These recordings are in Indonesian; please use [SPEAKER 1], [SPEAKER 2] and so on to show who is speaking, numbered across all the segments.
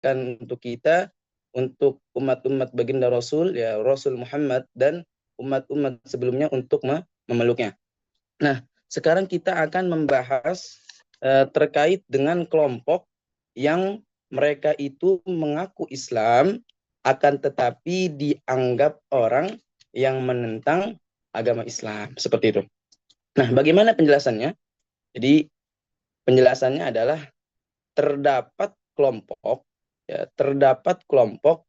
[SPEAKER 1] disyariatkan untuk kita, untuk umat-umat baginda Rasul, ya Rasul Muhammad dan umat-umat sebelumnya untuk memeluknya. Nah, sekarang kita akan membahas terkait dengan kelompok yang mereka itu mengaku Islam, akan tetapi dianggap orang yang menentang agama Islam. Seperti itu. Nah, bagaimana penjelasannya? Jadi, penjelasannya adalah terdapat kelompok, ya, terdapat kelompok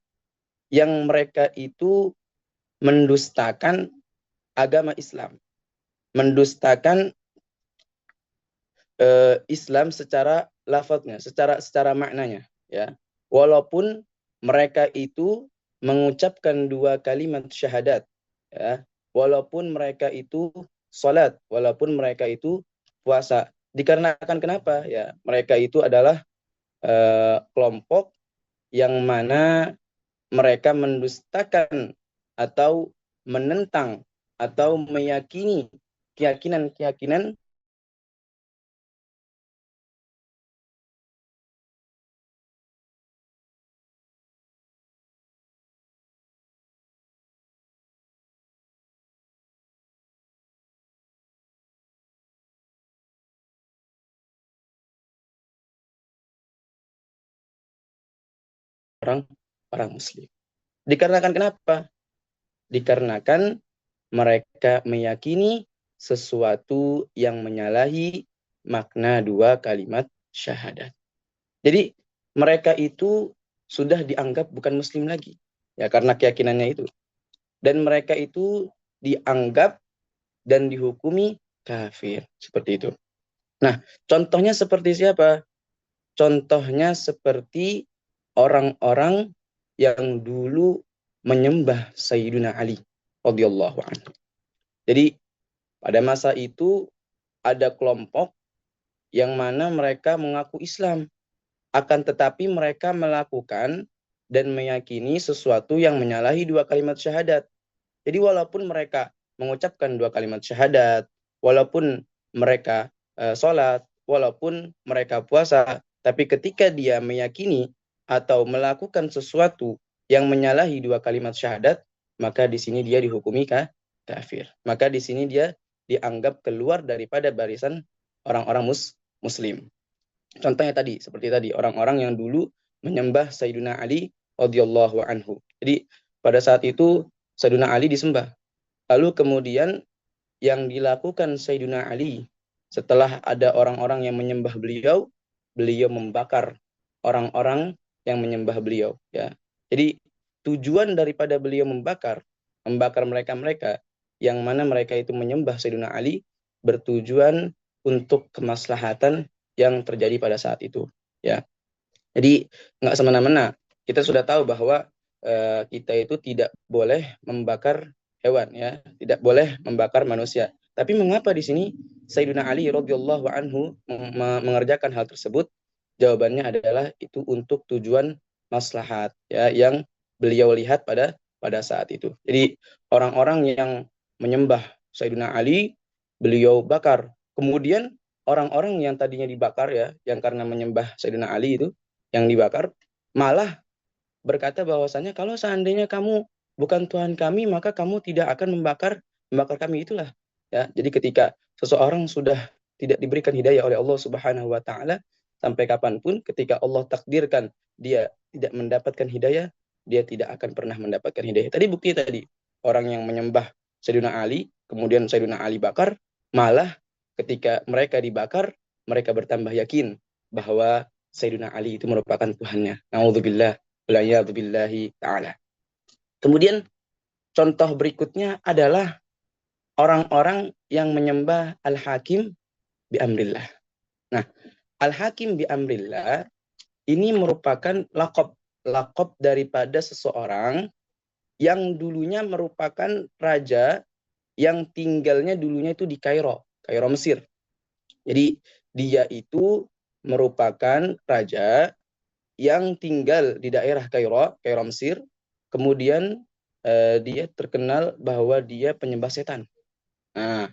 [SPEAKER 1] yang mereka itu mendustakan agama Islam, mendustakan Islam secara lafadznya, secara maknanya, ya. Walaupun mereka itu mengucapkan dua kalimat syahadat, ya. Walaupun mereka itu salat, walaupun mereka itu puasa. Dikarenakan kenapa? Ya, mereka itu adalah kelompok yang mana mereka mendustakan atau menentang atau meyakini keyakinan-keyakinan orang Muslim. Dikarenakan kenapa? Dikarenakan mereka meyakini sesuatu yang menyalahi makna dua kalimat syahadat. Jadi mereka itu sudah dianggap bukan Muslim lagi, ya karena keyakinannya itu. Dan mereka itu dianggap dan dihukumi kafir, seperti itu. Nah, contohnya seperti siapa? Contohnya seperti orang-orang yang dulu menyembah Sayyidina Ali radhiyallahu anhu. Jadi pada masa itu ada kelompok yang mana mereka mengaku Islam, akan tetapi mereka melakukan dan meyakini sesuatu yang menyalahi dua kalimat syahadat. Jadi walaupun mereka mengucapkan dua kalimat syahadat, walaupun mereka sholat, walaupun mereka puasa, tapi ketika dia meyakini atau melakukan sesuatu yang menyalahi dua kalimat syahadat, maka di sini dia dihukumi kafir. Maka di sini dia dianggap keluar daripada barisan orang-orang Muslim. Contohnya tadi, seperti tadi, orang-orang yang dulu menyembah Sayyidina Ali radhiyallahu anhu. Jadi pada saat itu Sayyidina Ali disembah. Lalu kemudian yang dilakukan Sayyidina Ali setelah ada orang-orang yang menyembah beliau, beliau membakar orang-orang yang menyembah beliau, ya. Jadi tujuan daripada beliau membakar mereka-mereka yang mana mereka itu menyembah Sayyidina Ali bertujuan untuk kemaslahatan yang terjadi pada saat itu, ya. Jadi nggak semena-mena. Kita sudah tahu bahwa kita itu tidak boleh membakar hewan, ya, tidak boleh membakar manusia. Tapi mengapa di sini Sayyidina Ali radhiyallahu anhu mengerjakan hal tersebut? Jawabannya adalah itu untuk tujuan maslahat, ya, yang beliau lihat pada saat itu. Jadi orang-orang yang menyembah Sayyidina Ali beliau bakar. Kemudian orang-orang yang tadinya dibakar, ya, yang karena menyembah Sayyidina Ali itu yang dibakar, malah berkata bahwasanya kalau seandainya kamu bukan Tuhan kami, maka kamu tidak akan membakar kami, itulah, ya. Jadi ketika seseorang sudah tidak diberikan hidayah oleh Allah Subhanahu wa taala, sampai kapanpun ketika Allah takdirkan dia tidak mendapatkan hidayah, dia tidak akan pernah mendapatkan hidayah. Tadi bukti tadi, orang yang menyembah Sayyidina Ali, kemudian Sayyidina Ali bakar, malah ketika mereka dibakar, mereka bertambah yakin bahwa Sayyidina Ali itu merupakan Tuhannya. Nauzubillah, billahi ta'ala. Kemudian contoh berikutnya adalah orang-orang yang menyembah Al-Hakim bi amrillah. Nah, Al-Hakim bi amrillah ini merupakan lakob daripada seseorang yang dulunya merupakan raja yang tinggalnya dulunya itu di Kairo, Mesir. Jadi dia itu merupakan raja yang tinggal di daerah Kairo Mesir. Kemudian dia terkenal bahwa dia penyembah setan. Nah,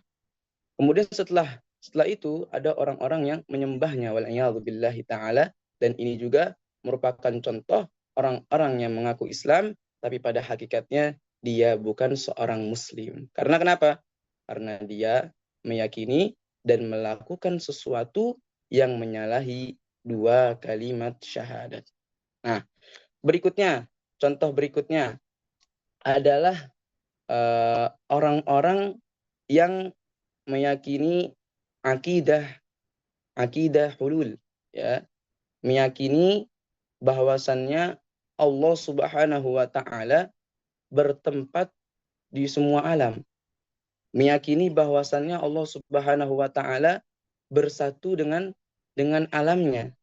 [SPEAKER 1] kemudian setelah itu ada orang-orang yang menyembahnya, wal'iyadzubillahi ta'ala, dan ini juga merupakan contoh orang-orang yang mengaku Islam, tapi pada hakikatnya dia bukan seorang Muslim. Karena kenapa? Karena dia meyakini dan melakukan sesuatu yang menyalahi dua kalimat syahadat. Nah, contoh berikutnya adalah orang-orang yang meyakini akidah akidah hulul, ya, meyakini bahwasannya Allah Subhanahu wa taala bertempat di semua alam, meyakini bahwasannya Allah Subhanahu wa taala bersatu dengan alamnya,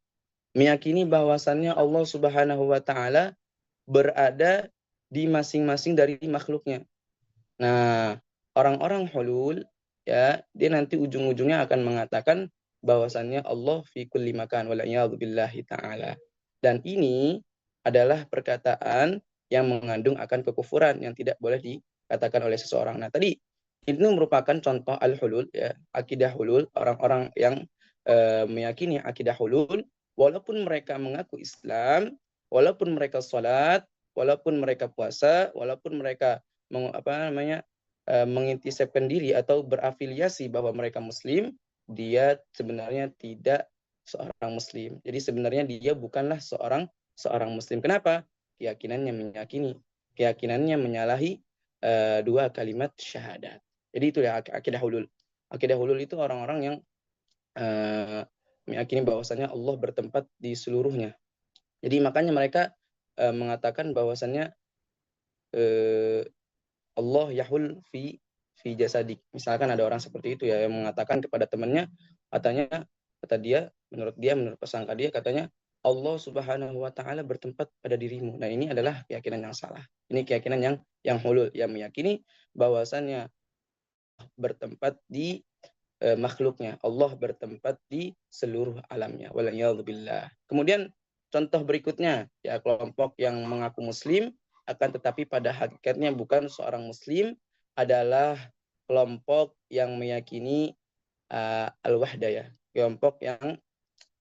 [SPEAKER 1] meyakini bahwasannya Allah Subhanahu wa taala berada di masing-masing dari makhluknya. Nah, orang-orang hulul, ya, dia nanti ujung-ujungnya akan mengatakan bahwasannya Allah fi kulli makan wal billahi taala. Dan ini adalah perkataan yang mengandung akan kekufuran yang tidak boleh dikatakan oleh seseorang. Nah, tadi itu merupakan contoh al-hulul, ya, akidah hulul, orang-orang yang meyakini akidah hulul, walaupun mereka mengaku Islam, walaupun mereka salat, walaupun mereka puasa, walaupun mereka mengintisipkan diri atau berafiliasi bahwa mereka Muslim, dia sebenarnya tidak seorang Muslim. Jadi sebenarnya dia bukanlah seorang Muslim. Kenapa? Keyakinannya menyalahi dua kalimat syahadat. Jadi itu ya akidah hulul. Akidah hulul itu orang-orang yang meyakini bahwasannya Allah bertempat di seluruhnya. Jadi makanya mereka mengatakan bahwasannya Allah yahul fi jasadik. Misalkan ada orang seperti itu ya yang mengatakan kepada temannya, kata dia, menurut prasangka dia, katanya Allah Subhanahu wa taala bertempat pada dirimu. Nah, ini adalah keyakinan yang salah. Ini keyakinan yang hulul, yang meyakini bahwasannya bertempat di makhluknya. Allah bertempat di seluruh alamnya. Waliyadzubillah. Kemudian contoh berikutnya, ya, kelompok yang mengaku Muslim akan tetapi pada hakikatnya bukan seorang Muslim adalah kelompok yang meyakini al-wahdah, ya. Kelompok yang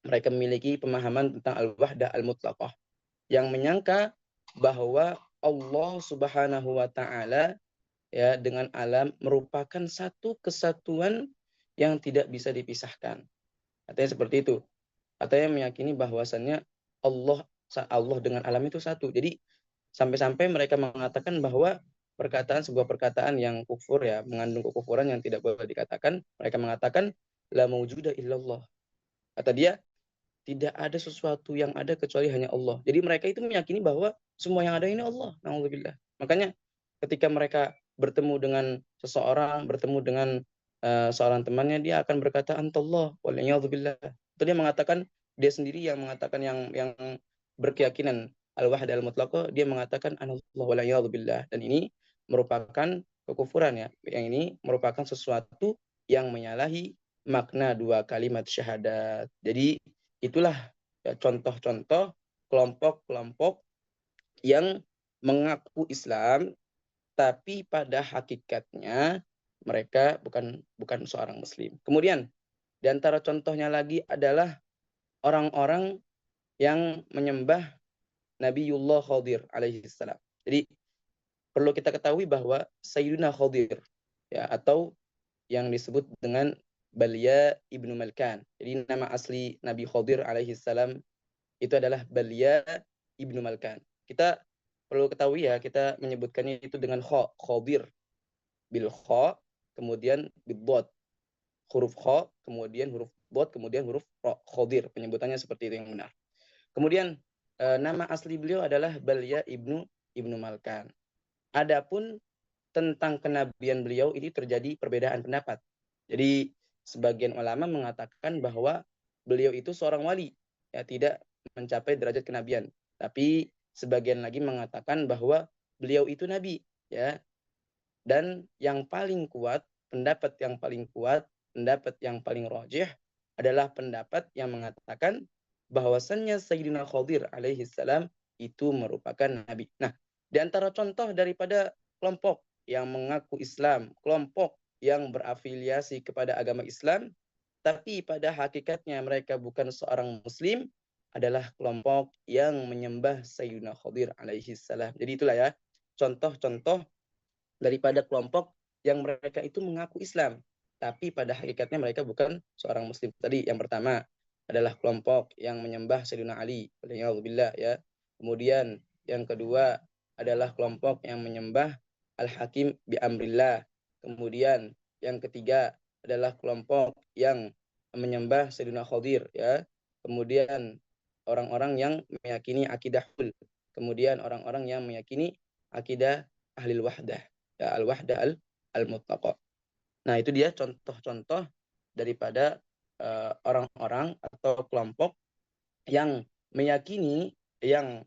[SPEAKER 1] mereka memiliki pemahaman tentang al-wahdah al-mutlaqah, yang menyangka bahwa Allah Subhanahu wa taala, ya, dengan alam merupakan satu kesatuan yang tidak bisa dipisahkan. Katanya seperti itu. Katanya meyakini bahwasannya Allah Allah dengan alam itu satu. Jadi sampai-sampai mereka mengatakan bahwa sebuah perkataan yang kufur, ya, mengandung kekufuran yang tidak boleh dikatakan. Mereka mengatakan la maujuda illallah. Kata dia, tidak ada sesuatu yang ada kecuali hanya Allah. Jadi mereka itu meyakini bahwa semua yang ada ini Allah. Nauzubillah. Makanya ketika mereka bertemu dengan seseorang, bertemu dengan seorang temannya, dia akan berkata antallah waliyadzubillah. Itu dia mengatakan, dia sendiri yang mengatakan, yang berkeyakinan al-wahdah al-mutlaqah, dia mengatakan anallah waliyadzubillah. Dan ini merupakan kekufuran, ya. Yang ini merupakan sesuatu yang menyalahi makna dua kalimat syahadat. Jadi itulah, ya, contoh-contoh kelompok-kelompok yang mengaku Islam tapi pada hakikatnya mereka bukan seorang Muslim. Kemudian di antara contohnya lagi adalah orang-orang yang menyembah Nabiullah Khadir alaihi salam. Jadi perlu kita ketahui bahwa Sayyidina Khadir, ya, atau yang disebut dengan Balia ibnu Malkan. Jadi nama asli Nabi Khadir alaihi salam itu adalah Balia ibnu Malkan. Kita perlu ketahui, ya, kita menyebutkannya itu dengan Khadir, bil kha, kemudian bidot, huruf kha, kemudian huruf bot, kemudian huruf ro, Khadir. Penyebutannya seperti itu yang benar. Kemudian nama asli beliau adalah Balia ibnu Malkan. Adapun tentang kenabian beliau ini terjadi perbedaan pendapat. Jadi sebagian ulama mengatakan bahwa beliau itu seorang wali, ya, tidak mencapai derajat kenabian. Tapi sebagian lagi mengatakan bahwa beliau itu nabi, ya. Dan yang paling kuat, pendapat yang paling kuat, pendapat yang paling rajih adalah pendapat yang mengatakan bahwasannya Sayyidina Khadir alaihi salam itu merupakan nabi. Nah, di antara contoh daripada kelompok yang mengaku Islam, kelompok yang berafiliasi kepada agama Islam, tapi pada hakikatnya mereka bukan seorang Muslim, adalah kelompok yang menyembah Sayyidina Khadir alaihi salam. Jadi itulah ya contoh-contoh daripada kelompok yang mereka itu mengaku Islam, tapi pada hakikatnya mereka bukan seorang Muslim. Tadi yang pertama adalah kelompok yang menyembah Sayyidina Ali, waliyadzubillah ya. Kemudian yang kedua adalah kelompok yang menyembah Al-Hakim bi amrillah. Kemudian yang ketiga adalah kelompok yang menyembah Sayyidina Khadir ya. Kemudian orang-orang yang meyakini akidah hul. Kemudian orang-orang yang meyakini akidah ahli wahdah ya, al-wahdah al-mutlaqah. Nah, itu dia contoh-contoh daripada orang-orang atau kelompok yang meyakini yang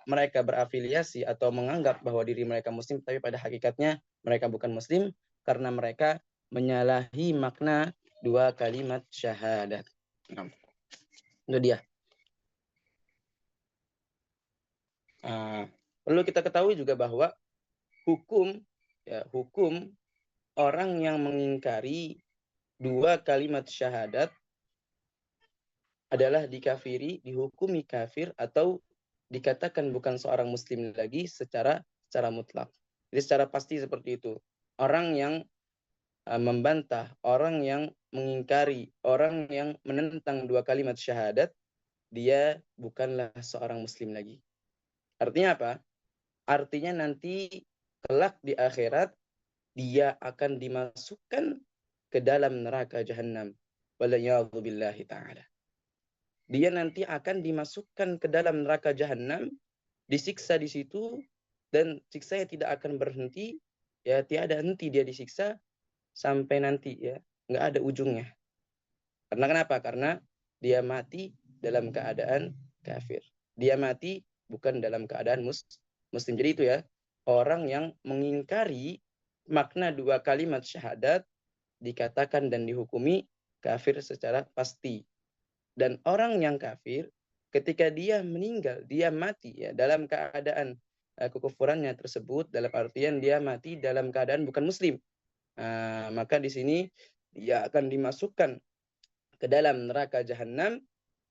[SPEAKER 1] mereka berafiliasi atau menganggap bahwa diri mereka muslim, tapi pada hakikatnya mereka bukan muslim karena mereka menyalahi makna dua kalimat syahadat. Nah, itu dia. Perlu kita ketahui juga bahwa hukum orang yang mengingkari dua kalimat syahadat adalah dikafiri, dihukumi kafir, atau dikatakan bukan seorang muslim lagi secara mutlak. Jadi secara pasti seperti itu. Orang yang membantah, orang yang mengingkari, orang yang menentang dua kalimat syahadat, dia bukanlah seorang muslim lagi. Artinya apa? Artinya nanti kelak di akhirat dia akan dimasukkan ke dalam neraka jahanam. Waliyadzubillahi ta'ala. Dia nanti akan dimasukkan ke dalam neraka jahanam, disiksa di situ, dan siksanya tidak akan berhenti, ya tiada henti dia disiksa sampai nanti ya, nggak ada ujungnya. Karena kenapa? Karena dia mati dalam keadaan kafir. Dia mati bukan dalam keadaan muslim. Jadi itu ya, orang yang mengingkari makna dua kalimat syahadat dikatakan dan dihukumi kafir secara pasti. Dan orang yang kafir ketika dia meninggal, dia mati ya dalam keadaan kekufurannya tersebut, dalam artian dia mati dalam keadaan bukan muslim. Maka di sini dia akan dimasukkan ke dalam neraka jahanam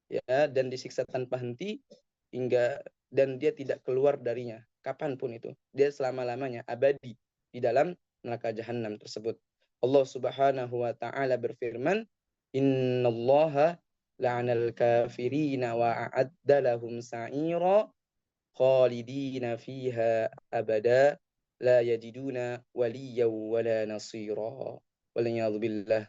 [SPEAKER 1] ya, dan disiksa tanpa henti hingga, dan dia tidak keluar darinya kapanpun itu. Dia selama-lamanya abadi di dalam neraka jahanam tersebut. Allah Subhanahu wa taala berfirman, "Innallaha la'anal kafirina wa a'adda lahum sa'ira khalidina fiha abada la yajiduna waliyyan wala nasira." Waliyadu billah.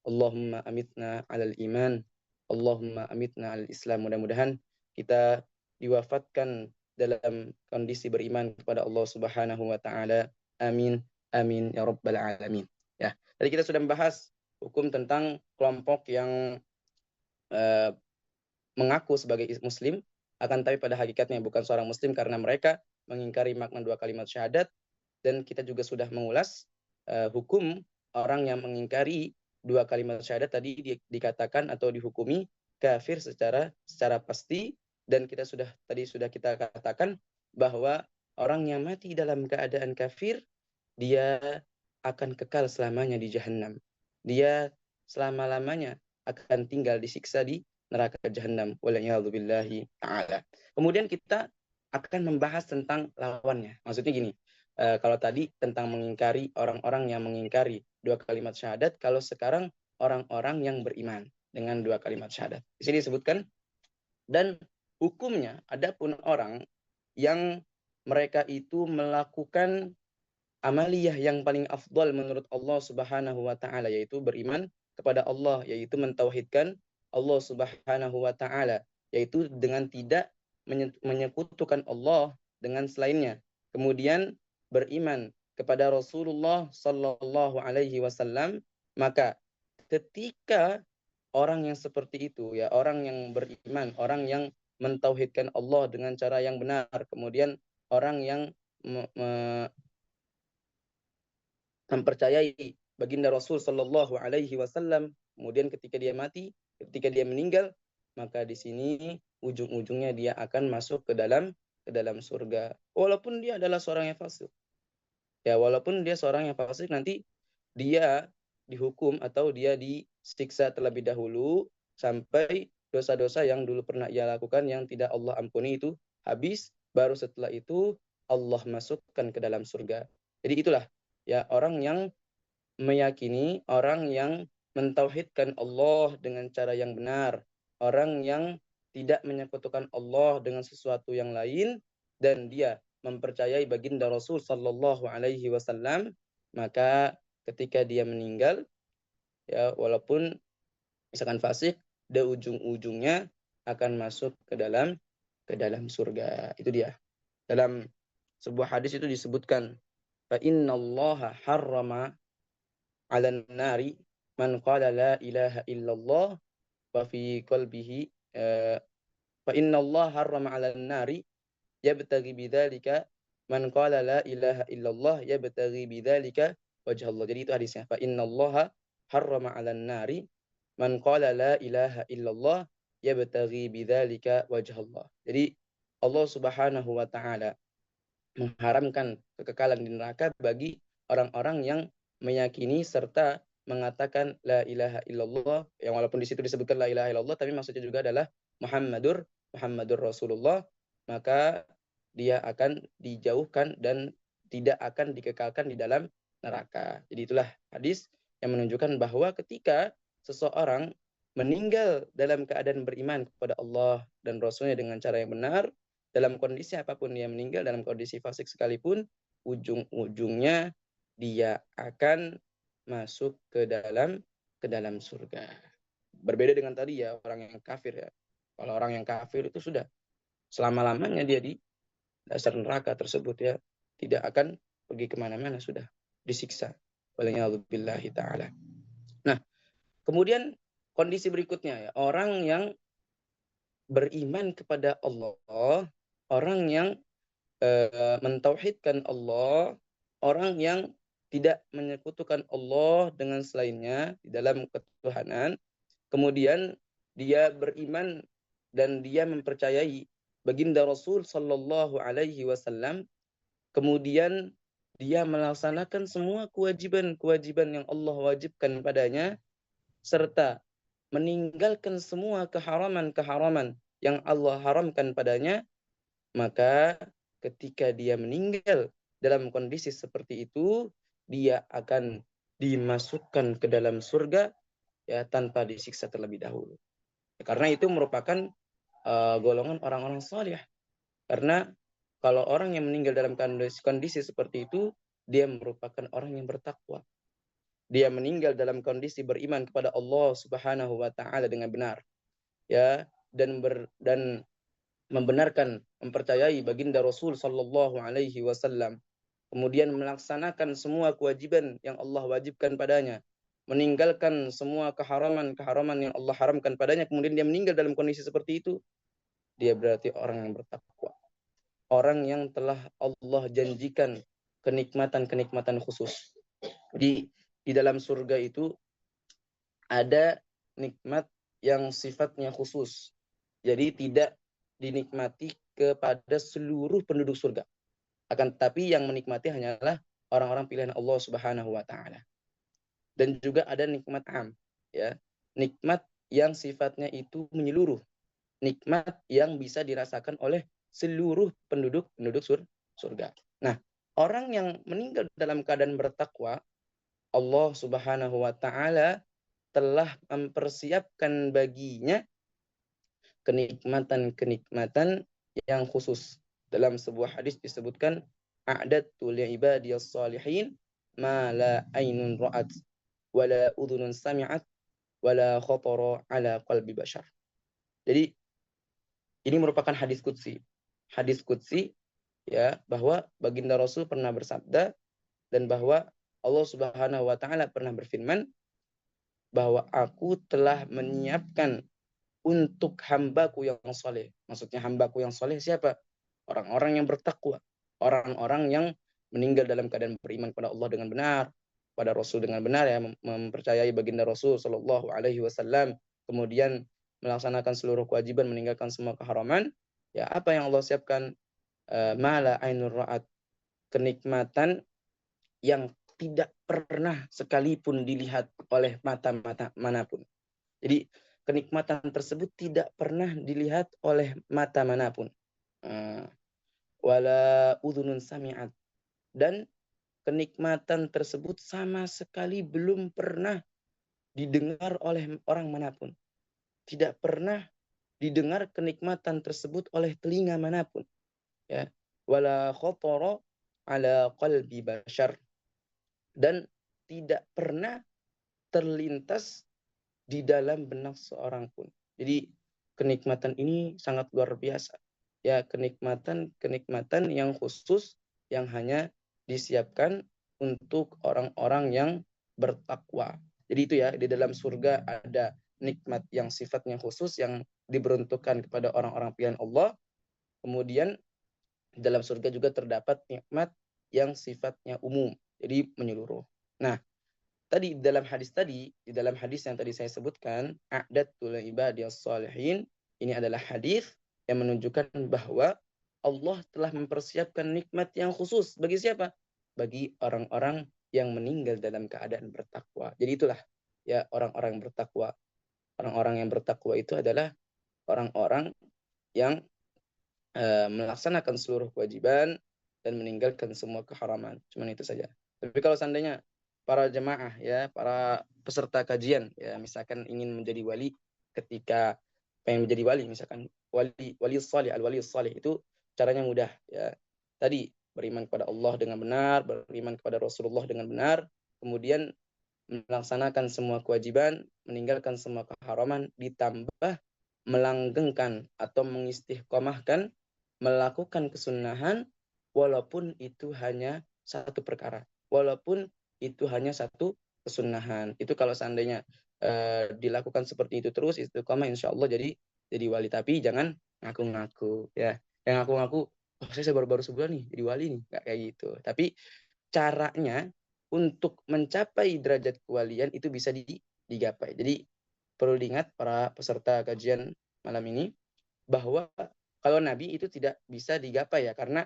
[SPEAKER 1] Allahumma amitna alal iman. Allahumma amitna alal Islam. Mudah-mudahan kita diwafatkan dalam kondisi beriman kepada Allah Subhanahu wa taala. Amin. Amin ya rabbal alamin. Ya, tadi kita sudah membahas hukum tentang kelompok yang mengaku sebagai muslim akan tapi pada hakikatnya bukan seorang muslim karena mereka mengingkari makna dua kalimat syahadat, dan kita juga sudah mengulas hukum orang yang mengingkari dua kalimat syahadat tadi dikatakan atau dihukumi kafir secara pasti, dan tadi sudah kita katakan bahwa orang yang mati dalam keadaan kafir dia akan kekal selamanya di jahanam. Dia selama-lamanya akan tinggal disiksa di neraka jahanam. Waliyadzubillahi ta'ala. Kemudian kita akan membahas tentang lawannya. Maksudnya gini, kalau tadi tentang mengingkari orang-orang yang mengingkari dua kalimat syahadat, kalau sekarang orang-orang yang beriman dengan dua kalimat syahadat. Di sini disebutkan, dan hukumnya adapun orang yang mereka itu melakukan amaliyah yang paling afdal menurut Allah Subhanahu wa taala, yaitu beriman kepada Allah, yaitu mentauhidkan Allah Subhanahu wa taala, yaitu dengan tidak menyekutukan Allah dengan selainnya. Kemudian beriman kepada Rasulullah sallallahu alaihi wasallam, maka ketika orang yang seperti itu ya, orang yang beriman, orang yang mentauhidkan Allah dengan cara yang benar, kemudian orang yang mempercayai baginda Rasul sallallahu alaihi wasallam, kemudian ketika dia mati, ketika dia meninggal, maka di sini ujung-ujungnya dia akan masuk ke dalam surga walaupun dia adalah seorang yang fasik. Ya, walaupun dia seorang yang fasik, nanti dia dihukum atau dia disiksa terlebih dahulu sampai dosa-dosa yang dulu pernah ia lakukan yang tidak Allah ampuni itu habis, baru setelah itu Allah masukkan ke dalam surga. Jadi itulah ya orang yang meyakini, orang yang mentauhidkan Allah dengan cara yang benar, orang yang tidak menyekutukan Allah dengan sesuatu yang lain, dan dia mempercayai baginda Rasul Sallallahu Alaihi Wasallam, maka ketika dia meninggal, ya walaupun misalkan fasik, de ujung-ujungnya akan masuk ke dalam surga. Itu dia. Dalam sebuah hadis itu disebutkan, fa innallaha harrama 'alan nari man qala la ilaha illallah wa fi qalbihi fa innallaha harrama 'alan nari yabtaghi bidzalika man qala la ilaha illallah yabtaghi bidzalika wajh Allah. Jadi itu hadisnya. Fa innallaha harrama 'alan nari man qala la ilaha illallah yabtaghi bidzalika wajh Allah. Jadi Allah Subhanahu wa taala mengharamkan kekekalan di neraka bagi orang-orang yang meyakini serta mengatakan la ilaha illallah, yang walaupun di situ disebutkan la ilaha illallah tapi maksudnya juga adalah Muhammadur Rasulullah, maka dia akan dijauhkan dan tidak akan dikekalkan di dalam neraka. Jadi itulah hadis yang menunjukkan bahwa ketika seseorang meninggal dalam keadaan beriman kepada Allah dan Rasulnya dengan cara yang benar, dalam kondisi apapun dia meninggal, dalam kondisi fasik sekalipun, ujung-ujungnya dia akan masuk ke dalam surga. Berbeda dengan tadi ya orang yang kafir ya. Kalau orang yang kafir itu sudah selama-lamanya dia di dasar neraka tersebut ya, tidak akan pergi kemana-mana, sudah disiksa. Waliyadzubillahi ta'ala. Nah, kemudian kondisi berikutnya ya, orang yang beriman kepada Allah, orang yang mentauhidkan Allah, orang yang tidak menyekutukan Allah dengan selainnya di dalam ketuhanan, kemudian dia beriman dan dia mempercayai baginda Rasul Sallallahu Alaihi Wasallam, kemudian dia melaksanakan semua kewajiban-kewajiban yang Allah wajibkan padanya, serta meninggalkan semua keharaman-keharaman yang Allah haramkan padanya, maka ketika dia meninggal dalam kondisi seperti itu, dia akan dimasukkan ke dalam surga ya tanpa disiksa terlebih dahulu. Karena itu merupakan golongan orang-orang saleh. Karena kalau orang yang meninggal dalam kondisi seperti itu, dia merupakan orang yang bertakwa. Dia meninggal dalam kondisi beriman kepada Allah Subhanahu wa taala dengan benar. Ya, dan membenarkan, mempercayai baginda Rasul Sallallahu Alaihi Wasallam, kemudian melaksanakan semua kewajiban yang Allah wajibkan padanya, meninggalkan semua keharaman-keharaman yang Allah haramkan padanya, kemudian dia meninggal dalam kondisi seperti itu, dia berarti orang yang bertakwa, orang yang telah Allah janjikan kenikmatan-kenikmatan khusus. Di dalam surga itu ada nikmat yang sifatnya khusus. Jadi tidak dinikmati kepada seluruh penduduk surga. Akan tetapi yang menikmati hanyalah orang-orang pilihan Allah Subhanahu wa taala. Dan juga ada nikmat am, ya. Nikmat yang sifatnya itu menyeluruh. Nikmat yang bisa dirasakan oleh seluruh penduduk surga. Nah, orang yang meninggal dalam keadaan bertakwa, Allah Subhanahu wa taala telah mempersiapkan baginya kenikmatan-kenikmatan yang khusus. Dalam sebuah hadis disebutkan, a'dadtu li'ibadiyas salihin ma la ainun ra'at wa la udhunun sami'at wa la khatara ala qalbi bashar. Jadi ini merupakan hadis qudsi. Hadis qudsi ya, bahwa baginda Rasul pernah bersabda dan bahwa Allah Subhanahu wa taala pernah berfirman bahwa aku telah menyiapkan untuk hambaku yang soleh. Maksudnya hambaku yang soleh siapa? Orang-orang yang bertakwa. Orang-orang yang meninggal dalam keadaan beriman kepada Allah dengan benar, pada Rasul dengan benar, ya, mempercayai baginda Rasul Shallallahu Alaihi Wasallam, kemudian melaksanakan seluruh kewajiban, meninggalkan semua keharaman. Ya, apa yang Allah siapkan? Mala ainur ra'at, kenikmatan yang tidak pernah sekalipun dilihat oleh mata-mata manapun. Jadi kenikmatan tersebut tidak pernah dilihat oleh mata manapun. Wala udhunun sami'at. Dan kenikmatan tersebut sama sekali belum pernah didengar oleh orang manapun. Tidak pernah didengar kenikmatan tersebut oleh telinga manapun. Ya. Wala khatara ala qalbi bashar. Dan tidak pernah terlintas di dalam benak seorang pun. Jadi kenikmatan ini sangat luar biasa. Ya, kenikmatan yang khusus yang hanya disiapkan untuk orang-orang yang bertakwa. Jadi itu ya, di dalam surga ada nikmat yang sifatnya khusus yang diperuntukkan kepada orang-orang pilihan Allah. Kemudian di dalam surga juga terdapat nikmat yang sifatnya umum, jadi menyeluruh. Nah, di dalam hadis yang tadi saya sebutkan, a'datul ibadiyas salihin, ini adalah hadis yang menunjukkan bahwa Allah telah mempersiapkan nikmat yang khusus bagi siapa? Bagi orang-orang yang meninggal dalam keadaan bertakwa. Jadi itulah ya orang-orang yang bertakwa. Orang-orang yang bertakwa itu adalah orang-orang yang melaksanakan seluruh kewajiban dan meninggalkan semua keharaman. Cuman itu saja. Tapi kalau seandainya para jemaah ya, para peserta kajian ya, misalkan ingin menjadi wali ketika pengen menjadi wali, misalkan wali salih, al-wali salih itu caranya mudah ya. Tadi beriman kepada Allah dengan benar, beriman kepada Rasulullah dengan benar, kemudian melaksanakan semua kewajiban, meninggalkan semua keharaman, ditambah melanggengkan atau mengistiqomahkan melakukan kesunahan walaupun itu hanya satu perkara, walaupun itu hanya satu kesunahan. Itu kalau seandainya dilakukan seperti itu terus istiqomah, insya Allah jadi wali. Tapi jangan ngaku-ngaku ya, yang ngaku-ngaku oh saya baru-baru sebulan nih jadi wali nih, nggak kayak gitu. Tapi caranya untuk mencapai derajat kewalian itu bisa digapai. Jadi perlu diingat para peserta kajian malam ini bahwa kalau nabi itu tidak bisa digapai ya, karena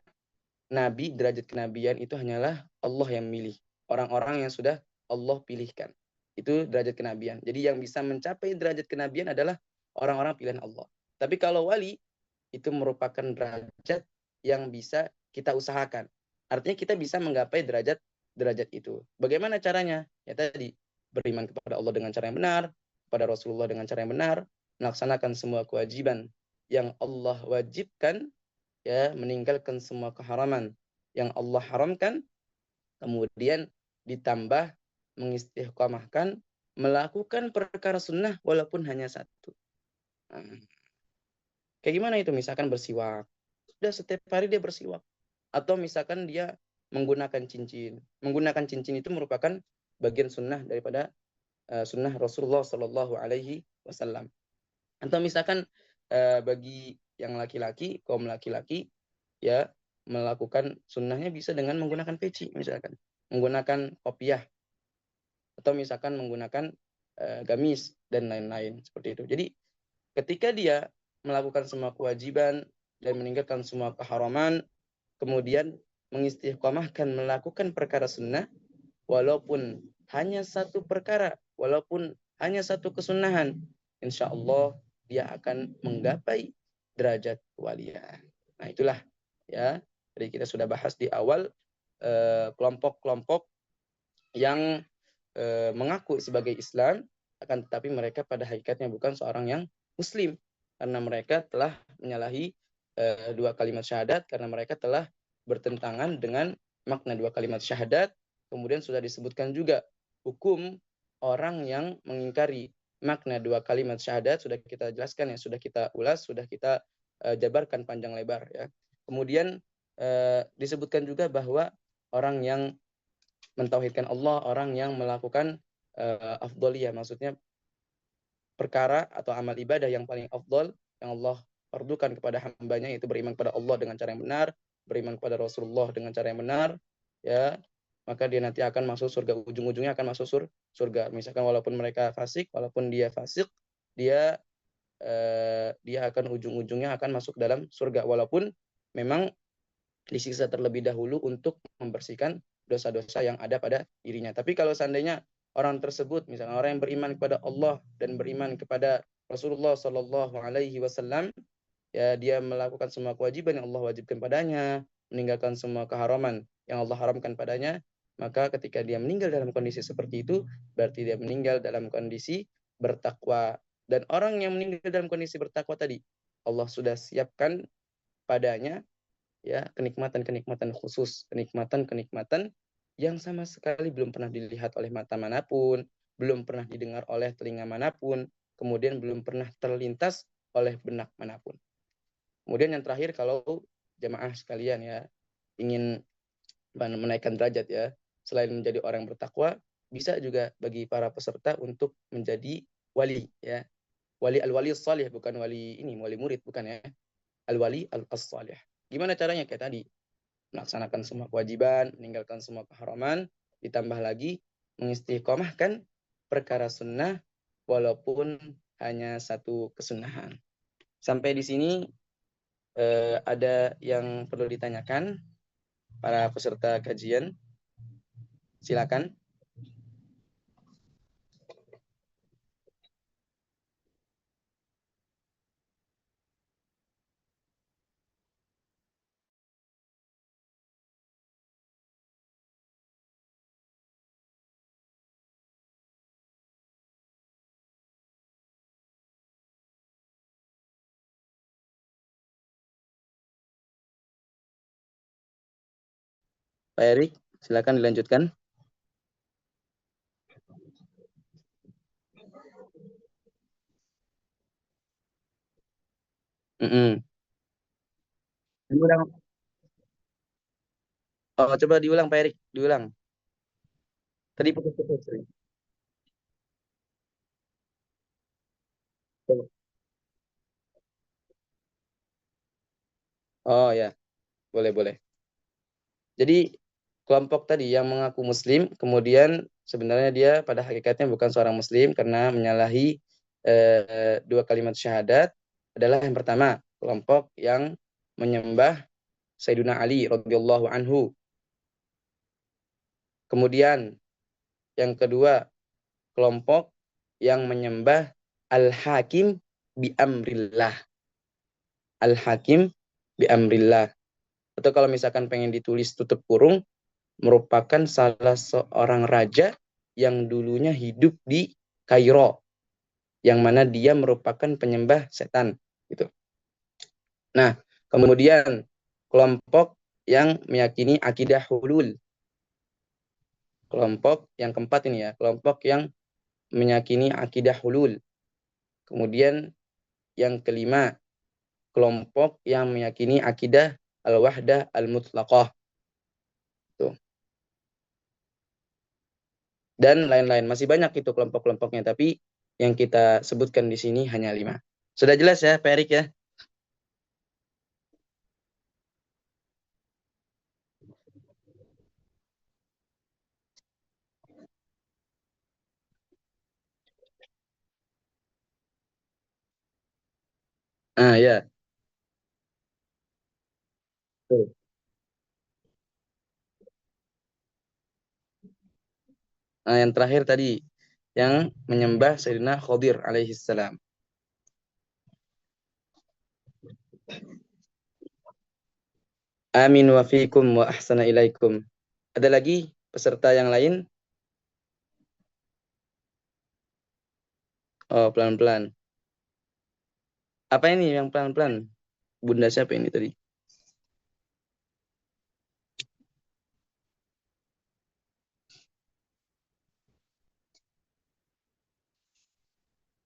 [SPEAKER 1] nabi, derajat kenabian itu hanyalah Allah yang milih. Orang-orang yang sudah Allah pilihkan. Itu derajat kenabian. Jadi yang bisa mencapai derajat kenabian adalah orang-orang pilihan Allah. Tapi kalau wali itu merupakan derajat yang bisa kita usahakan. Artinya kita bisa menggapai derajat itu. Bagaimana caranya? Ya tadi, beriman kepada Allah dengan cara yang benar, kepada Rasulullah dengan cara yang benar, melaksanakan semua kewajiban yang Allah wajibkan, ya, meninggalkan semua keharaman yang Allah haramkan, kemudian ditambah mengistiqomahkan melakukan perkara sunnah walaupun hanya satu. Nah, kayak gimana itu? Misalkan bersiwak. Sudah setiap hari dia bersiwak. Atau misalkan dia menggunakan cincin. Menggunakan cincin itu merupakan bagian sunnah daripada sunnah Rasulullah Sallallahu Alaihi Wasallam. Atau misalkan bagi yang laki-laki, kaum laki-laki, ya melakukan sunnahnya bisa dengan menggunakan peci, misalkan menggunakan kopiah, atau misalkan menggunakan gamis dan lain-lain seperti itu. Jadi ketika dia melakukan semua kewajiban dan meninggalkan semua keharaman, kemudian mengistiqomahkan melakukan perkara sunnah, walaupun hanya satu perkara, walaupun hanya satu kesunahan, insya Allah dia akan menggapai derajat kewalian. Nah itulah ya. Jadi kita sudah bahas di awal kelompok-kelompok yang mengaku sebagai Islam, akan tetapi mereka pada hakikatnya bukan seorang yang Muslim, karena mereka telah menyalahi dua kalimat syahadat, karena mereka telah bertentangan dengan makna dua kalimat syahadat. Kemudian sudah disebutkan juga hukum orang yang mengingkari makna dua kalimat syahadat, sudah kita jelaskan ya, sudah kita ulas, sudah kita jabarkan panjang lebar ya. Kemudian disebutkan juga bahwa orang yang mentauhidkan Allah, orang yang melakukan afdoliyah, maksudnya perkara atau amal ibadah yang paling afdol yang Allah fardukan kepada hambanya, itu beriman kepada Allah dengan cara yang benar, beriman kepada Rasulullah dengan cara yang benar, ya, maka dia nanti akan masuk surga, ujung-ujungnya akan masuk surga. Misalkan walaupun mereka fasik, walaupun dia fasik, dia akan ujung-ujungnya akan masuk dalam surga, walaupun memang disiksa terlebih dahulu untuk membersihkan dosa-dosa yang ada pada dirinya. Tapi kalau seandainya orang tersebut, misalnya orang yang beriman kepada Allah dan beriman kepada Rasulullah Shallallahu Alaihi Wasallam, ya dia melakukan semua kewajiban yang Allah wajibkan padanya, meninggalkan semua keharaman yang Allah haramkan padanya, maka ketika dia meninggal dalam kondisi seperti itu, berarti dia meninggal dalam kondisi bertakwa. Dan orang yang meninggal dalam kondisi bertakwa tadi, Allah sudah siapkan padanya ya kenikmatan-kenikmatan khusus, kenikmatan-kenikmatan yang sama sekali belum pernah dilihat oleh mata manapun, belum pernah didengar oleh telinga manapun, kemudian belum pernah terlintas oleh benak manapun. Kemudian yang terakhir, kalau jamaah sekalian ya ingin menaikkan derajat ya, selain menjadi orang bertakwa, bisa juga bagi para peserta untuk menjadi wali ya. Wali al-wali salih, bukan wali ini, wali murid bukan ya. Al-wali al-salih. Gimana caranya? Kayak tadi, melaksanakan semua kewajiban, meninggalkan semua keharaman, ditambah lagi mengistiqomahkan perkara sunnah walaupun hanya satu kesunahan. Sampai di sini ada yang perlu ditanyakan para peserta kajian? Silakan. Pak Erik, silakan dilanjutkan. Mm-mm. Diulang. Oh, coba diulang Pak Erik, diulang. Tadi putus-putus. Oh ya, boleh boleh. Jadi kelompok tadi yang mengaku muslim, kemudian sebenarnya dia pada hakikatnya bukan seorang muslim karena menyalahi dua kalimat syahadat, adalah yang pertama, kelompok yang menyembah Sayyidina Ali radhiyallahu anhu. Kemudian yang kedua, kelompok yang menyembah Al-Hakim bi amrillah. Al-Hakim bi amrillah. Atau kalau misalkan pengen ditulis tutup kurung, merupakan salah seorang raja yang dulunya hidup di Kairo, yang mana dia merupakan penyembah setan gitu. Nah, kemudian kelompok yang meyakini akidah hulul. Kelompok yang keempat ini ya, kelompok yang meyakini akidah hulul. Kemudian yang kelima, kelompok yang meyakini akidah al-wahdah al-mutlaqah. Tuh. Dan lain-lain. Masih banyak itu kelompok-kelompoknya, tapi yang kita sebutkan di sini hanya 5. Sudah jelas ya, Pak Erik ya? Ah ya. Tuh. Nah, yang terakhir tadi, yang menyembah Sayyidina Khadir alaihi salam. Amin wa fiikum wa ahsana ilaikum. Ada lagi peserta yang lain? Oh, pelan-pelan. Apa ini yang pelan-pelan? Bunda siapa ini tadi?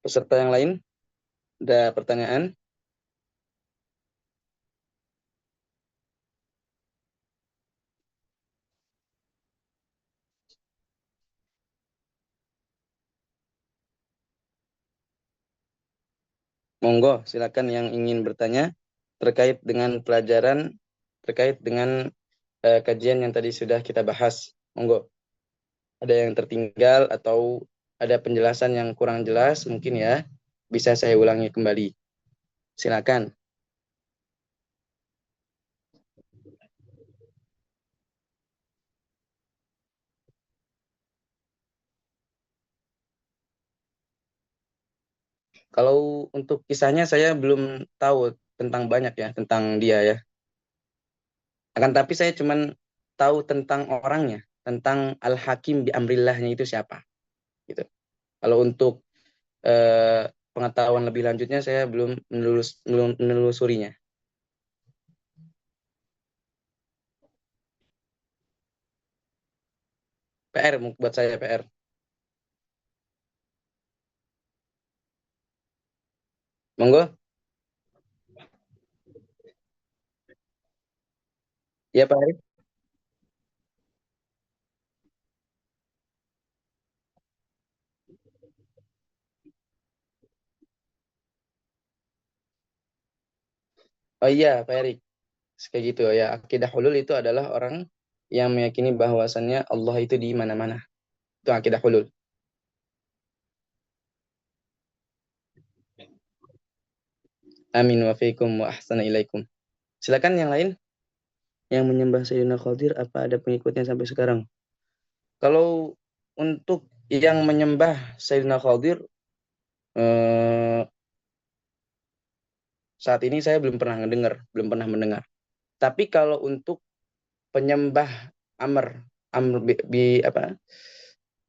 [SPEAKER 1] Peserta yang lain? Ada pertanyaan? Monggo, silakan yang ingin bertanya terkait dengan pelajaran, terkait dengan kajian yang tadi sudah kita bahas. Monggo. Ada yang tertinggal atau ada penjelasan yang kurang jelas mungkin ya, bisa saya ulangi kembali. Silakan. Kalau untuk kisahnya saya belum tahu tentang banyak ya, tentang dia ya. Akan tapi saya cuman tahu tentang orangnya, tentang Al-Hakim bi amrillahnya itu siapa gitu. Kalau untuk pengetahuan lebih lanjutnya saya belum menelusurinya. PR buat saya PR. Monggo. Ya Pak Arif. Oh iya Pak Erik. Kayak gitu ya. Akidah hulul itu adalah orang yang meyakini bahwasannya Allah itu di mana-mana. Itu akidah hulul. Amin wa fiikum wa ahsana ilaikum. Silakan yang lain yang menyembah Sayyidina Khadir apa ada pengikutnya sampai sekarang? Kalau untuk yang menyembah Sayyidina Khadir eh, saat ini saya belum pernah mendengar, belum pernah mendengar. Tapi kalau untuk penyembah Amr, Amr apa?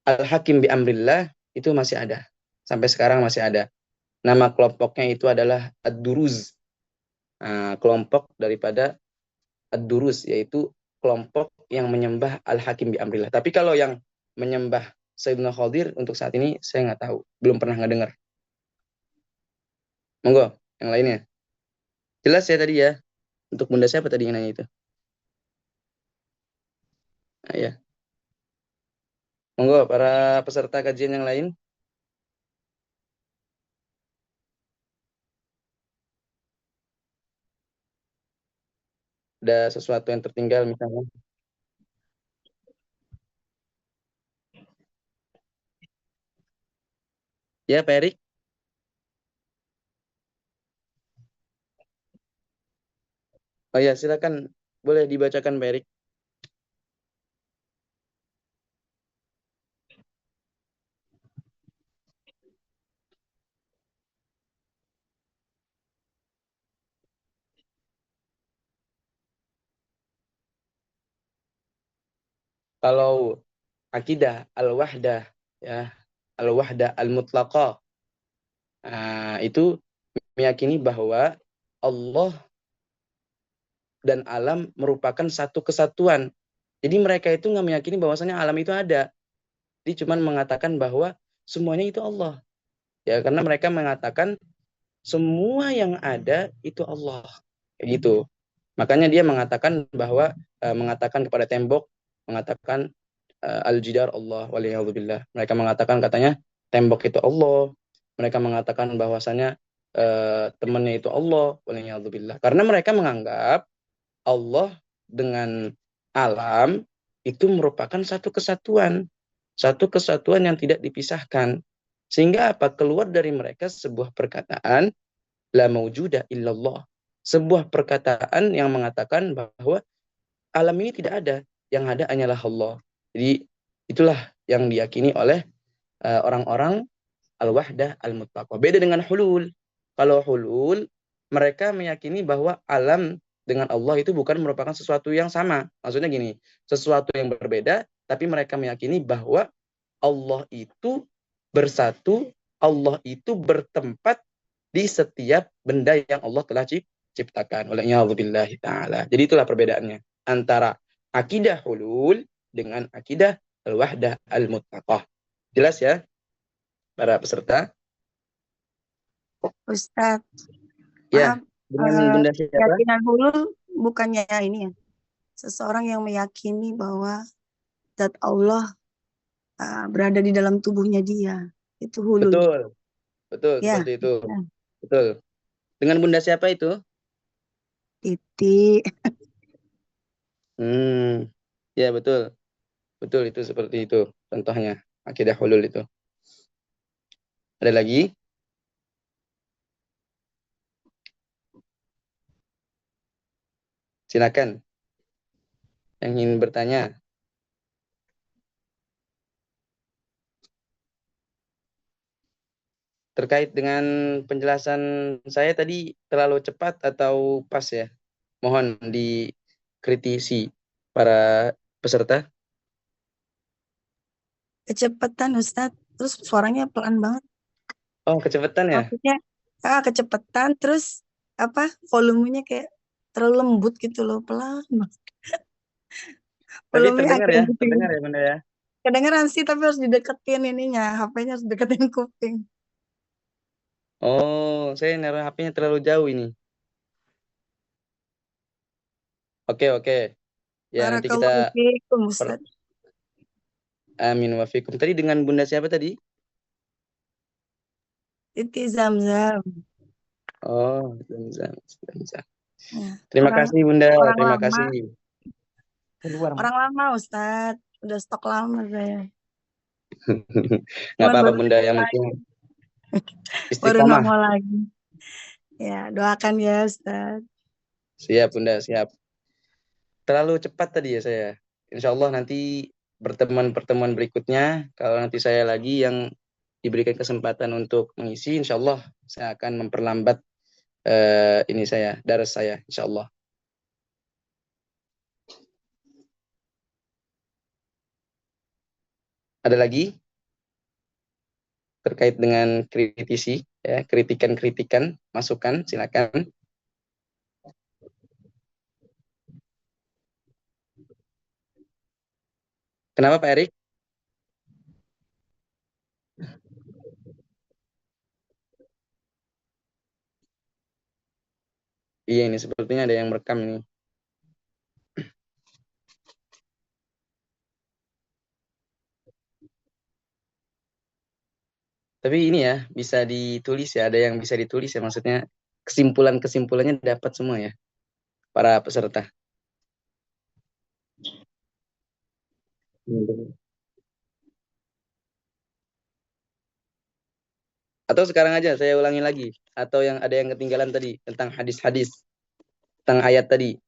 [SPEAKER 1] Al-Hakim bi amrillah itu masih ada. Sampai sekarang masih ada. Nama kelompoknya itu adalah Ad-Duruz. Nah, kelompok daripada Ad-Duruz yaitu kelompok yang menyembah Al-Hakim bi amrillah. Tapi kalau yang menyembah Sayyidina Khadir untuk saat ini saya nggak tahu, belum pernah ngedengar. Monggo, yang lainnya. Jelas ya tadi ya. Untuk bunda siapa tadi yang nanya itu? Nah, ya. Monggo para peserta kajian yang lain. Ada sesuatu yang tertinggal misalnya. Ya, Pak Erik. Oh ya, silakan. Boleh dibacakan, Pak Erik. Kalau akidah al-wahdah ya, al-wahdah al-mutlaqah. Nah, itu meyakini bahwa Allah dan alam merupakan satu kesatuan. Jadi mereka itu nggak meyakini bahwasanya alam itu ada. Dia cuma mengatakan bahwa semuanya itu Allah. Ya, karena mereka mengatakan semua yang ada itu Allah. Kayak gitu. Makanya dia mengatakan bahwa mengatakan kepada tembok, mengatakan al-jidar Allah waliyadzubillah. Mereka mengatakan katanya tembok itu Allah. Mereka mengatakan bahwasanya temannya itu Allah waliyadzubillah. Karena mereka menganggap Allah dengan alam itu merupakan satu kesatuan. Satu kesatuan yang tidak dipisahkan. Sehingga apa? Keluar dari mereka sebuah perkataan la maujuda illallah. Sebuah perkataan yang mengatakan bahwa alam ini tidak ada, yang ada hanyalah Allah. Jadi itulah yang diyakini oleh orang-orang al-wahdah al-mutlaqah. Beda dengan hulul. Kalau hulul, mereka meyakini bahwa alam dengan Allah itu bukan merupakan sesuatu yang sama. Maksudnya gini, sesuatu yang berbeda, tapi mereka meyakini bahwa Allah itu bersatu, Allah itu bertempat di setiap benda yang Allah telah ciptakan. Olehnya Allah Ta'ala. Jadi itulah perbedaannya antara akidah hulul dengan akidah al-wahdah al-mutlaqah. Jelas ya para peserta?
[SPEAKER 2] Ustadz,
[SPEAKER 1] Ya,
[SPEAKER 2] maaf,
[SPEAKER 1] dengan bunda siapa?
[SPEAKER 2] keyakinan hulul bukannya ini ya, seseorang yang meyakini bahwa zat Allah berada di dalam tubuhnya dia, itu hulul.
[SPEAKER 1] Betul, betul
[SPEAKER 2] Ya,
[SPEAKER 1] seperti itu.
[SPEAKER 2] ya.
[SPEAKER 1] Betul. Dengan bunda siapa itu?
[SPEAKER 2] Titik.
[SPEAKER 1] Hmm, ya betul. Betul itu seperti itu. Contohnya akidah hulul itu. Ada lagi? Silakan yang ingin bertanya. terkait dengan penjelasan saya tadi terlalu cepat atau pas ya? Mohon dikritisi para peserta.
[SPEAKER 2] Kecepatan Ustadz, terus suaranya pelan banget.
[SPEAKER 1] Oh, kecepatan ya?
[SPEAKER 2] Maksudnya kecepatan, terus apa volumenya kayak terlalu lembut gitu loh, pelan banget.
[SPEAKER 1] Tapi
[SPEAKER 2] Volumenya
[SPEAKER 1] terdengar
[SPEAKER 2] agak
[SPEAKER 1] ya,
[SPEAKER 2] gitu.
[SPEAKER 1] terdengar ya Bunda ya.
[SPEAKER 2] Kedengeran sih, tapi harus dideketin ininya, HP-nya harus deketin kuping.
[SPEAKER 1] Oh, saya naruh HP-nya terlalu jauh ini. Oke, oke. Ya, nanti kita
[SPEAKER 2] Barakallahu fiikum Ustadz.
[SPEAKER 1] amin wa fikum. Tadi dengan Bunda siapa tadi?
[SPEAKER 2] Siti Zamzam.
[SPEAKER 1] Oh, Zamzam, Zamzam.
[SPEAKER 2] Ya,
[SPEAKER 1] Terima
[SPEAKER 2] orang
[SPEAKER 1] kasih Bunda,
[SPEAKER 2] orang
[SPEAKER 1] terima
[SPEAKER 2] lama,
[SPEAKER 1] kasih. Keluar.
[SPEAKER 2] orang lama Ustadz. Udah stok lama saya.
[SPEAKER 1] Nggak
[SPEAKER 2] Cuman
[SPEAKER 1] apa-apa
[SPEAKER 2] baru
[SPEAKER 1] Bunda, yang
[SPEAKER 2] lagi,
[SPEAKER 1] penting
[SPEAKER 2] baru
[SPEAKER 1] istiqomah.
[SPEAKER 2] nongol lagi. Ya, doakan ya Ustadz.
[SPEAKER 1] Siap Bunda, siap. Terlalu cepat tadi ya saya. Insya Allah nanti pertemuan-pertemuan berikutnya, kalau nanti saya lagi yang diberikan kesempatan untuk mengisi, insya Allah saya akan memperlambat ini saya, daras saya, insya Allah. Ada lagi terkait dengan kritisi, ya, kritikan-kritikan, masukan, silakan. Kenapa Pak Erik? Iya ini sepertinya ada yang merekam ini. Tapi ini ya bisa ditulis ya, ada yang bisa ditulis ya, maksudnya kesimpulan-kesimpulannya dapat semua ya para peserta. Atau sekarang aja saya ulangi lagi, atau yang ada yang ketinggalan tadi tentang hadis-hadis, tentang ayat tadi.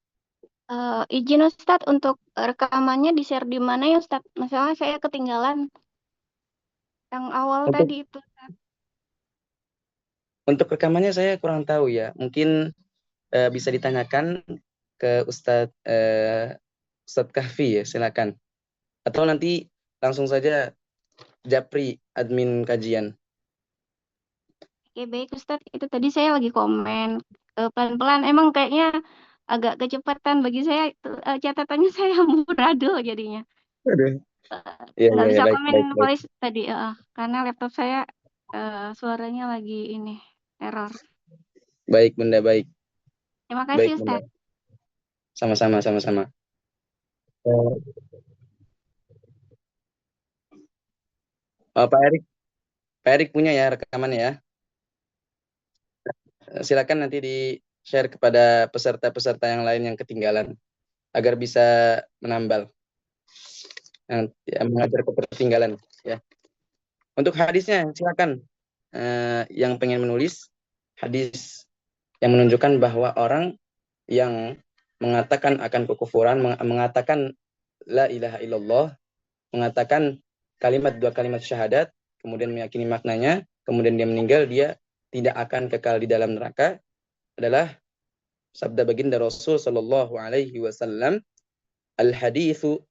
[SPEAKER 3] Izin Ustadz untuk rekamannya di-share di mana ya Ustadz? Masalah saya ketinggalan yang awal
[SPEAKER 1] Untuk
[SPEAKER 3] tadi itu.
[SPEAKER 1] untuk rekamannya saya kurang tahu ya. Mungkin bisa ditanyakan ke Ustadz Kahfi ya, silakan. Atau nanti langsung saja Japri admin kajian.
[SPEAKER 3] Oke baik Ustadz, itu tadi saya lagi komen pelan-pelan. Emang kayaknya agak kecepatan bagi saya. Catatannya saya amburadul jadinya.
[SPEAKER 1] Aduh. Iya,
[SPEAKER 3] Nggak
[SPEAKER 1] iya, iya,
[SPEAKER 3] bisa
[SPEAKER 1] baik,
[SPEAKER 3] komen
[SPEAKER 1] baik, baik.
[SPEAKER 3] voice tadi karena laptop saya suaranya lagi ini error.
[SPEAKER 1] Baik, Bunda, baik.
[SPEAKER 3] Terima
[SPEAKER 1] Baik,
[SPEAKER 3] kasih
[SPEAKER 1] Bunda.
[SPEAKER 3] Ustadz.
[SPEAKER 1] Sama-sama, sama-sama. Pak Erik, Pak Erik punya ya rekamannya ya. Silakan nanti di-share kepada peserta-peserta yang lain yang ketinggalan agar bisa menambal yang mengajar ketertinggalan ya. Untuk hadisnya silakan yang pengen menulis hadis yang menunjukkan bahwa orang yang mengatakan akan kekufuran, mengatakan la ilaha illallah, mengatakan dua kalimat syahadat, kemudian meyakini maknanya, kemudian dia meninggal, dia tidak akan kekal di dalam neraka, adalah sabda baginda Rasul Shallallahu Alaihi Wasallam, al-hadithu,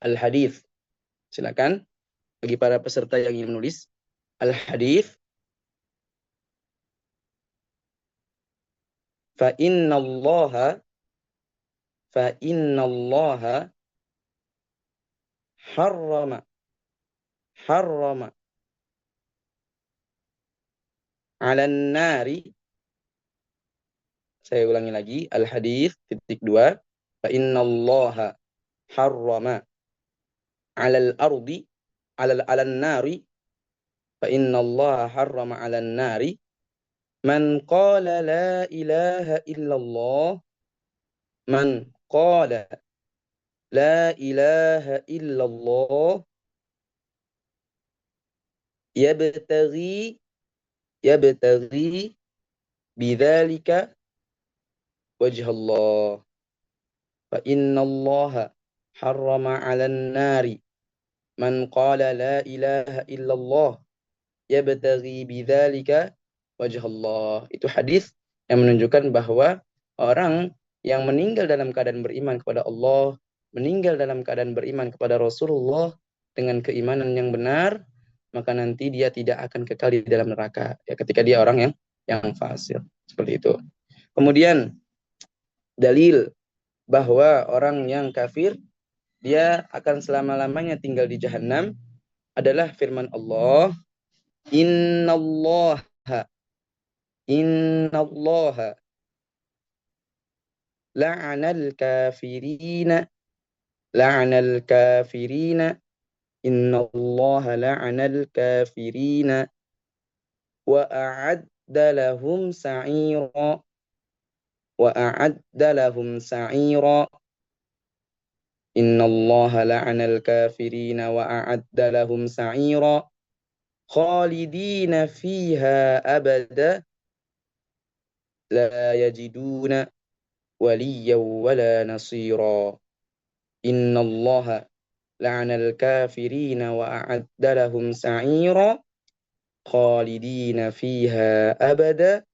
[SPEAKER 1] al-hadith. Silakan bagi para peserta yang ingin menulis al-hadith. Fa inna Allah harrama harrama 'alan nari. Saya ulangi lagi, al-hadith titik dua. Fa inna Allah harrama 'alal ardi 'alan nari. Fa inna Allah harrama 'alan nari man qala la ilaha illallah, man qala la ilaha illallah yabtaghi yabtaghi bidzalika wajh Allah. Fa inna Allah harrama 'alan nari man qala la ilaha illallah yabtaghi bidzalika wajh Allah. Itu hadis yang menunjukkan bahwa orang yang meninggal dalam keadaan beriman kepada Allah, meninggal dalam keadaan beriman kepada Rasulullah dengan keimanan yang benar, maka nanti dia tidak akan kekal di dalam neraka. Ya, ketika dia orang yang fasik. Seperti itu. Kemudian dalil bahwa orang yang kafir dia akan selama-lamanya tinggal di jahanam adalah firman Allah, Innallaha Innallaha la'anal kafirina la'anal kafirina Innallaha la'anal kafirina wa a'adda lahum sa'ira wa a'adda lahum sa'ira Innallaha la'anal kafirina wa a'adda lahum sa'ira khalidina fiha abada la yajiduna waliyan wala nasira Innallaha la'anal kafirina wa a'adda lahum sa'ira khalidina fiha abada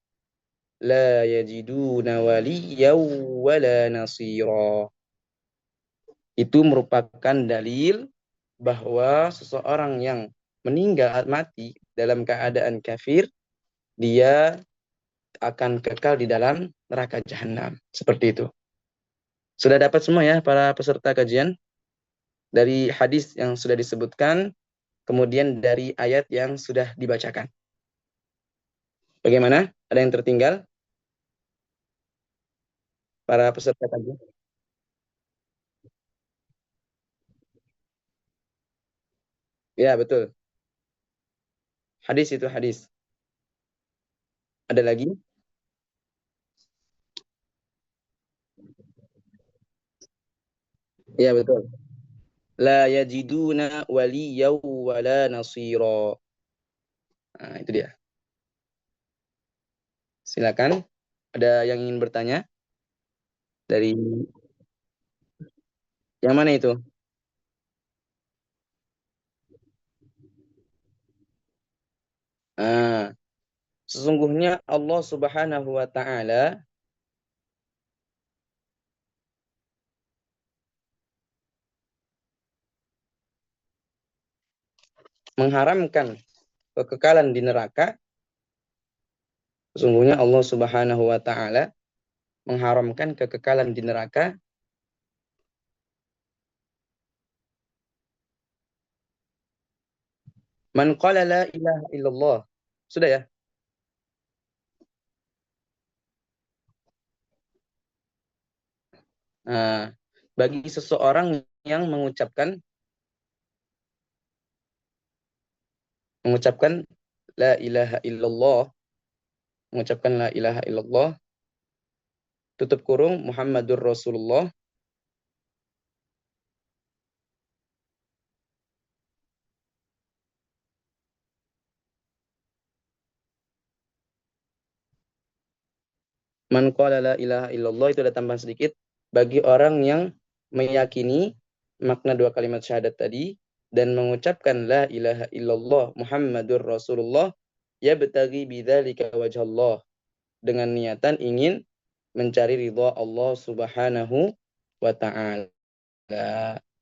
[SPEAKER 1] la yajiduna waliyan wala nasira. Itu merupakan dalil bahwa seseorang yang meninggal mati dalam keadaan kafir, dia akan kekal di dalam neraka jahanam. Seperti itu. Sudah dapat semua ya para peserta kajian? Dari hadis yang sudah disebutkan, kemudian dari ayat yang sudah dibacakan. Bagaimana? Ada yang tertinggal? Para peserta kajian? Ya, betul. Hadis itu hadis. Ada lagi? Ya, betul. La yajiduna waliyaw wala nasira. Nah, itu dia. Silakan. Ada yang ingin bertanya? Dari yang mana itu? Ah, sesungguhnya Allah Subhanahu wa taala mengharamkan kekekalan di neraka. Sesungguhnya Allah Subhanahu wa taala mengharamkan kekekalan di neraka. Man qala la ilaha illallah. Sudah ya? Nah, bagi seseorang yang mengucapkan la ilaha illallah, mengucapkan la ilaha illallah, tutup kurung Muhammadur Rasulullah, man qala la ilaha illallah, itu ada tambahan sedikit, bagi orang yang meyakini makna dua kalimat syahadat tadi dan mengucapkan la ilaha illallah Muhammadur Rasulullah yabtaghi bidzalika wajhallah, dengan niatan ingin mencari ridha Allah Subhanahu wa taala.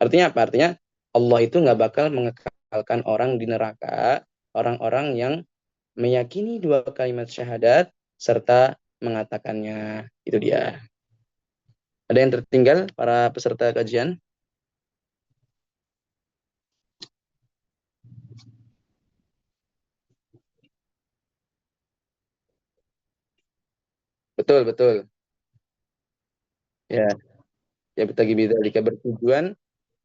[SPEAKER 1] Artinya apa? Artinya Allah itu nggak bakal mengekalkan orang di neraka, orang-orang yang meyakini dua kalimat syahadat serta mengatakannya. Itu dia. Ada yang tertinggal para peserta kajian? Betul, betul. Ya, ya betagi bidzalika, bertujuan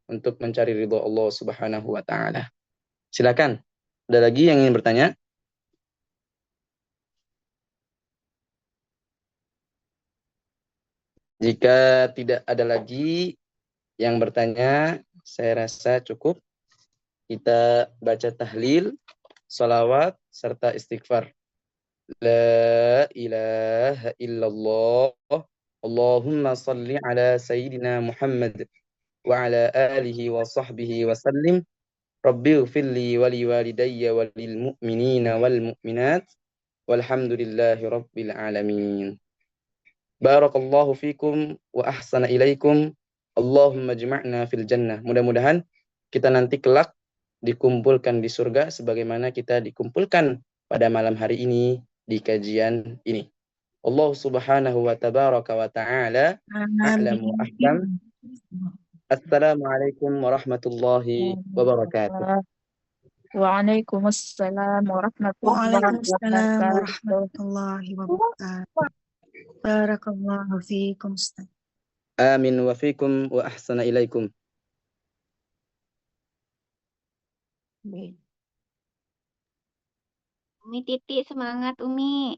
[SPEAKER 1] untuk mencari ridho Allah Subhanahu wa taala. Silakan. Ada lagi yang ingin bertanya? Jika tidak ada lagi yang bertanya, saya rasa cukup. Kita baca tahlil, salawat, serta istighfar. La ilaha illallah. Allahumma salli ala Sayyidina Muhammad wa ala alihi wa sahbihi wa sallim. Rabbi ighfirli wa liwalidayya wa lil mu'minina wal mu'minat walhamdulillahi rabbil alamin. Barakallahu fikum wa ahsana ilaikum. Allahumma jma'na fil jannah. Mudah-mudahan kita nanti kelak dikumpulkan di surga sebagaimana kita dikumpulkan pada malam hari ini di kajian ini. Allah subhanahu wa tabaraka wa ta'ala a'lamu wa ahkam. Assalamualaikum warahmatullahi wabarakatuh.
[SPEAKER 4] Waalaikumsalam warahmatullahi
[SPEAKER 2] Waalaikumsalam
[SPEAKER 4] wabarakatuh.
[SPEAKER 2] warahmatullahi wabarakatuh. Barakallahu fiikum, Ustaz.
[SPEAKER 1] Amin wa fikum wa ahsana ilaikum.
[SPEAKER 3] Umi Titi semangat Umi.